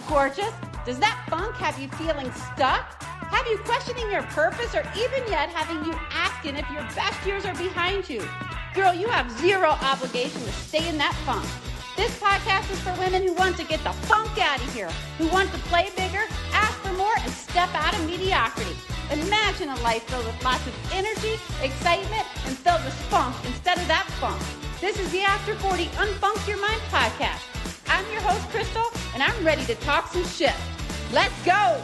gorgeous? Does that funk have you feeling stuck? Have you questioning your purpose, or even yet having you asking if your best years are behind you? Girl, you have zero obligation to stay in that funk. This podcast is for women who want to get the funk out of here, who want to play bigger, ask for more, and step out of mediocrity. Imagine a life filled with lots of energy, excitement, and filled with spunk instead of that funk. This is the After 40 Unfunk Your Mind podcast. I'm your host, Crystal, and I'm ready to talk some shit. Let's go!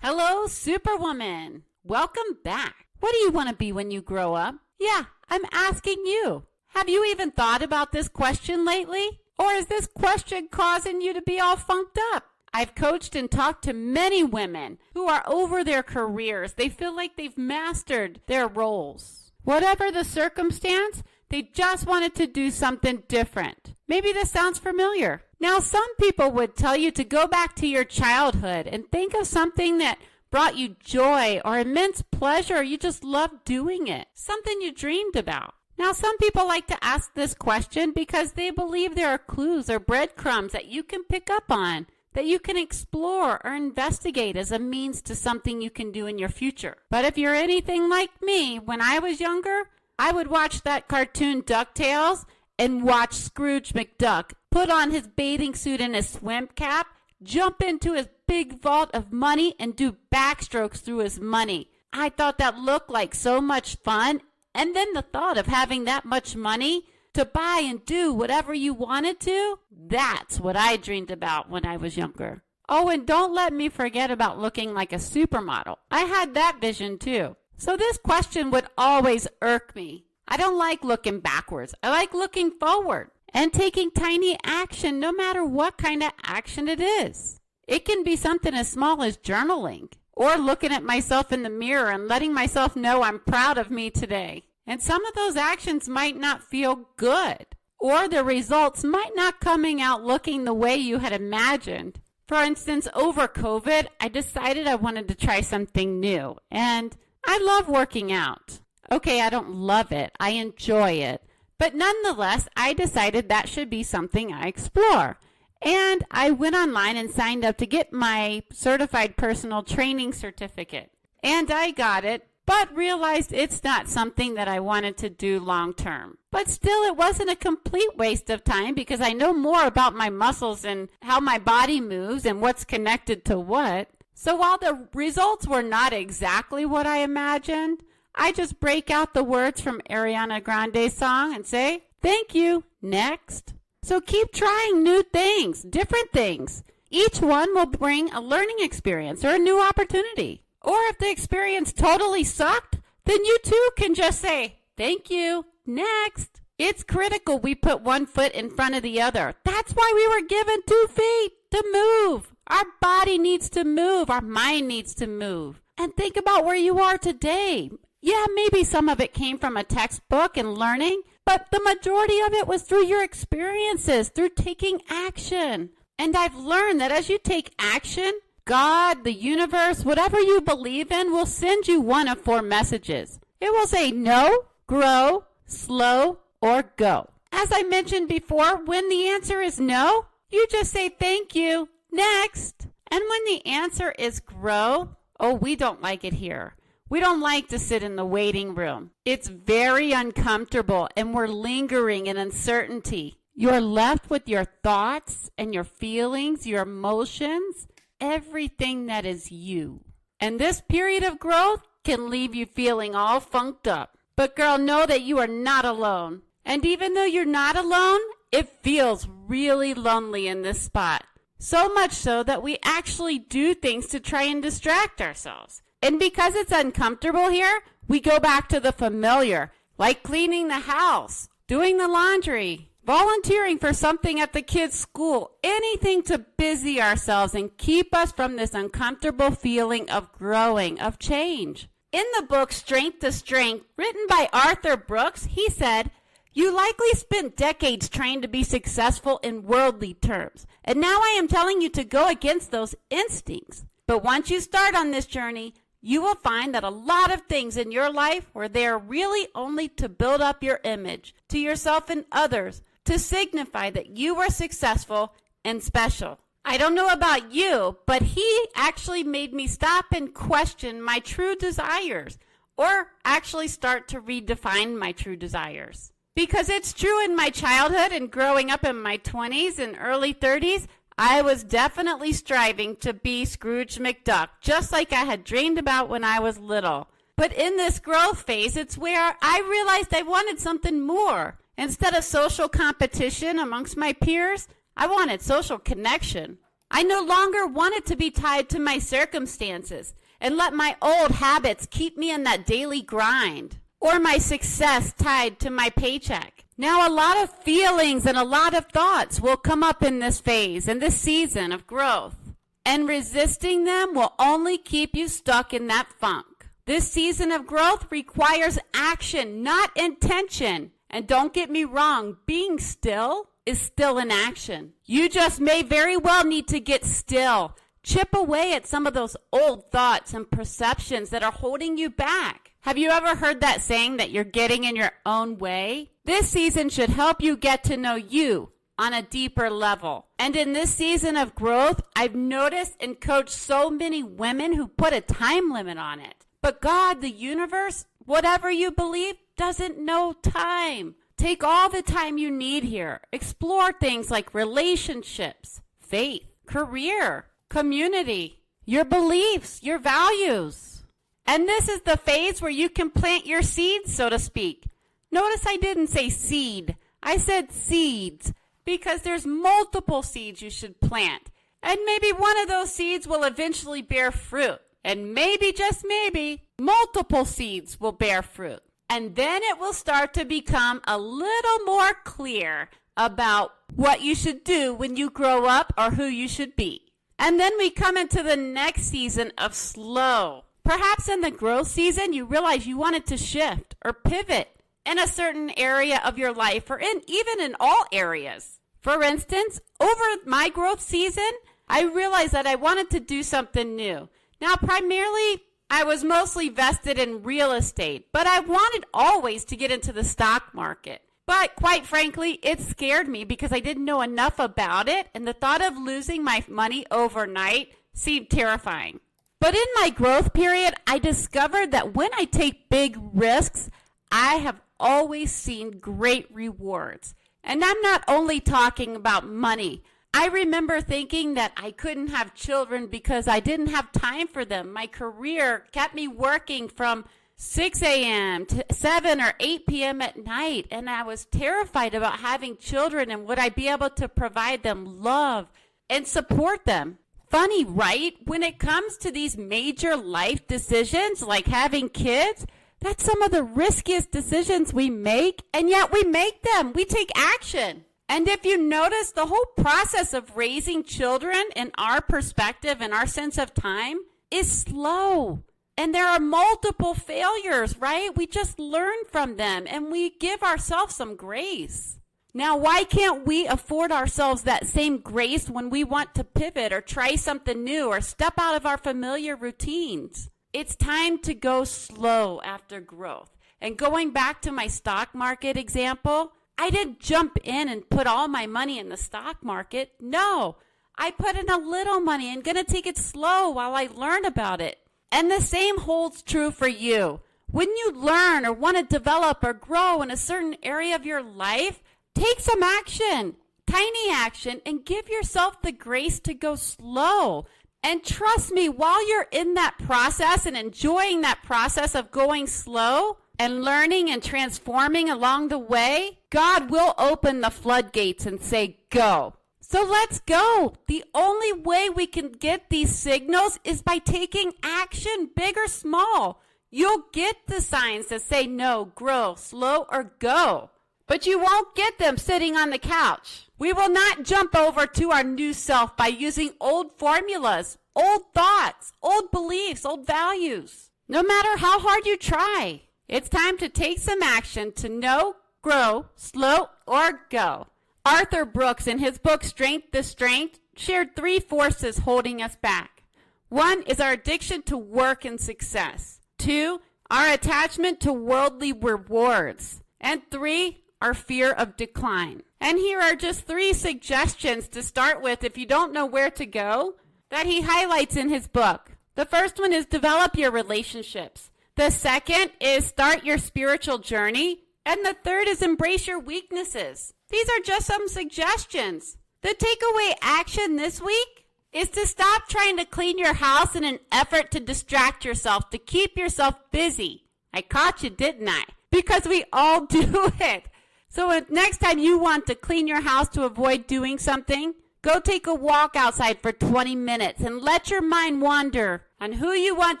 Hello, Superwoman. Welcome back. What do you want to be when you grow up? Yeah, I'm asking you. Have you even thought about this question lately? Or is this question causing you to be all funked up? I've coached and talked to many women who are over their careers. They feel like they've mastered their roles. Whatever the circumstance, they just wanted to do something different. Maybe this sounds familiar. Now, some people would tell you to go back to your childhood and think of something that brought you joy or immense pleasure, or you just loved doing it, something you dreamed about. Now, some people like to ask this question because they believe there are clues or breadcrumbs that you can pick up on, that you can explore or investigate as a means to something you can do in your future. But if you're anything like me, when I was younger, I would watch that cartoon DuckTales and watch Scrooge McDuck put on his bathing suit and his swim cap, jump into his big vault of money, and do backstrokes through his money. I thought that looked like so much fun. And then the thought of having that much money to buy and do whatever you wanted to, that's what I dreamed about when I was younger. Oh, and don't let me forget about looking like a supermodel. I had that vision too. So this question would always irk me. I don't like looking backwards. I like looking forward and taking tiny action, no matter what kind of action it is. It can be something as small as journaling, or looking at myself in the mirror and letting myself know I'm proud of me today. And some of those actions might not feel good, or the results might not coming out looking the way you had imagined. For instance, over COVID, I decided I wanted to try something new, and I love working out. Okay, I don't love it. I enjoy it. But nonetheless, I decided that should be something I explore. And I went online and signed up to get my certified personal training certificate. And I got it, but realized it's not something that I wanted to do long term. But still, it wasn't a complete waste of time because I know more about my muscles and how my body moves and what's connected to what. So while the results were not exactly what I imagined, I just break out the words from Ariana Grande's song and say, thank you, next. So keep trying new things, different things. Each one will bring a learning experience or a new opportunity. Or if the experience totally sucked, then you too can just say, thank you, next. It's critical we put one foot in front of the other. That's why we were given 2 feet, to move. Our body needs to move. Our mind needs to move. And think about where you are today. Yeah, maybe some of it came from a textbook and learning, but the majority of it was through your experiences, through taking action. And I've learned that as you take action, God, the universe, whatever you believe in, will send you one of 4 messages. It will say no, grow, slow, or go. As I mentioned before, when the answer is no, you just say thank you, next. And when the answer is grow, oh, we don't like it here. We don't like to sit in the waiting room. It's very uncomfortable, and we're lingering in uncertainty. You're left with your thoughts and your feelings, your emotions, everything that is you. And this period of growth can leave you feeling all funked up. But girl, know that you are not alone. And even though you're not alone, it feels really lonely in this spot. So much so that we actually do things to try and distract ourselves. And because it's uncomfortable here, we go back to the familiar, like cleaning the house, doing the laundry, volunteering for something at the kids' school, anything to busy ourselves and keep us from this uncomfortable feeling of growing, of change. In the book Strength to Strength, written by Arthur Brooks, he said, you likely spent decades trying to be successful in worldly terms, and now I am telling you to go against those instincts. But once you start on this journey, you will find that a lot of things in your life were there really only to build up your image, to yourself and others, to signify that you are successful and special. I don't know about you, but he actually made me stop and question my true desires, or actually start to redefine my true desires. Because it's true, in my childhood and growing up in my 20s and early 30s, I was definitely striving to be Scrooge McDuck, just like I had dreamed about when I was little. But in this growth phase, it's where I realized I wanted something more. Instead of social competition amongst my peers, I wanted social connection. I no longer wanted to be tied to my circumstances and let my old habits keep me in that daily grind, or my success tied to my paycheck. Now a lot of feelings and a lot of thoughts will come up in this phase, in this season of growth. And resisting them will only keep you stuck in that funk. This season of growth requires action, not intention. And don't get me wrong, being still is still an action. You just may very well need to get still. Chip away at some of those old thoughts and perceptions that are holding you back. Have you ever heard that saying that you're getting in your own way? This season should help you get to know you on a deeper level. And in this season of growth, I've noticed and coached so many women who put a time limit on it. But God, the universe, whatever you believe, doesn't know time. Take all the time you need here. Explore things like relationships, faith, career, community, your beliefs, your values. And this is the phase where you can plant your seeds, so to speak. Notice I didn't say seed. I said seeds, because there's multiple seeds you should plant. And maybe one of those seeds will eventually bear fruit. And maybe, just maybe, multiple seeds will bear fruit. And then it will start to become a little more clear about what you should do when you grow up, or who you should be. And then we come into the next season of slow. Perhaps in the growth season, you realize you wanted to shift or pivot in a certain area of your life, or even in all areas. For instance, over my growth season, I realized that I wanted to do something new. Now, primarily, I was mostly vested in real estate, but I wanted always to get into the stock market. But quite frankly, it scared me because I didn't know enough about it, and the thought of losing my money overnight seemed terrifying. But in my growth period, I discovered that when I take big risks, I have always seen great rewards. And I'm not only talking about money. I remember thinking that I couldn't have children because I didn't have time for them. My career kept me working from 6 a.m. to 7 or 8 p.m. at night, and I was terrified about having children, and would I be able to provide them love and support them. Funny, right? When it comes to these major life decisions like having kids, that's some of the riskiest decisions we make, and yet we make them. We take action. And if you notice, the whole process of raising children, in our perspective and our sense of time, is slow. And there are multiple failures, right? We just learn from them, and we give ourselves some grace. Now, why can't we afford ourselves that same grace when we want to pivot or try something new or step out of our familiar routines? It's time to go slow after growth. And going back to my stock market example, I didn't jump in and put all my money in the stock market. No, I put in a little money and going to take it slow while I learn about it. And the same holds true for you. When you learn or want to develop or grow in a certain area of your life, take some action, tiny action, and give yourself the grace to go slow. And trust me, while you're in that process and enjoying that process of going slow and learning and transforming along the way, God will open the floodgates and say, go. So let's go. The only way we can get these signals is by taking action, big or small. You'll get the signs that say no, grow, slow, or go. But you won't get them sitting on the couch. We will not jump over to our new self by using old formulas, old thoughts, old beliefs, old values. No matter how hard you try, it's time to take some action to know, grow, slow, or go. Arthur Brooks, in his book Strength to Strength, shared 3 forces holding us back. 1 is our addiction to work and success. 2, our attachment to worldly rewards. And 3, our fear of decline. And here are just 3 suggestions to start with if you don't know where to go that he highlights in his book. The first one is develop your relationships. The second is start your spiritual journey. And the third is embrace your weaknesses. These are just some suggestions. The takeaway action this week is to stop trying to clean your house in an effort to distract yourself, to keep yourself busy. I caught you, didn't I? Because we all do it. So if next time you want to clean your house to avoid doing something, go take a walk outside for 20 minutes and let your mind wander on who you want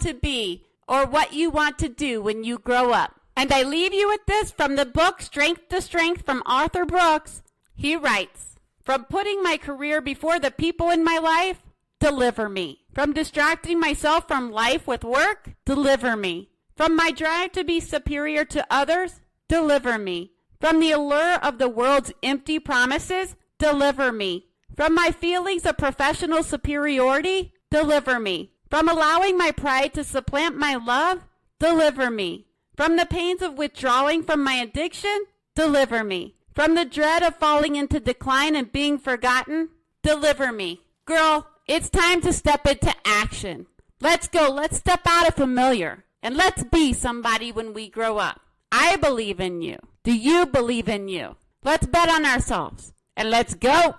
to be or what you want to do when you grow up. And I leave you with this from the book Strength to Strength from Arthur Brooks. He writes, from putting my career before the people in my life, deliver me. From distracting myself from life with work, deliver me. From my drive to be superior to others, deliver me. From the allure of the world's empty promises, deliver me. From my feelings of professional superiority, deliver me. From allowing my pride to supplant my love, deliver me. From the pains of withdrawing from my addiction, deliver me. From the dread of falling into decline and being forgotten, deliver me. Girl, it's time to step into action. Let's go. Let's step out of familiar. And let's be somebody when we grow up. I believe in you. Do you believe in you? Let's bet on ourselves. And let's go.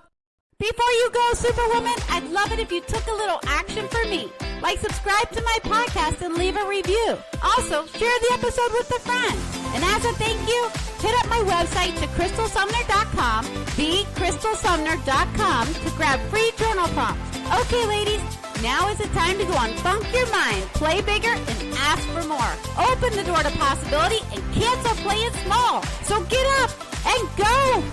Before you go, Superwoman, I'd love it if you took a little action for me. Like, subscribe to my podcast and leave a review. Also, share the episode with a friend. And as a thank you, hit up my website to crystalsumner.com, thecrystalsumner.com, to grab free journal prompts. Okay, ladies, now is the time to go unfunk your mind, play bigger, and ask for more. Open the door to possibility and cancel playing small. So get up and go.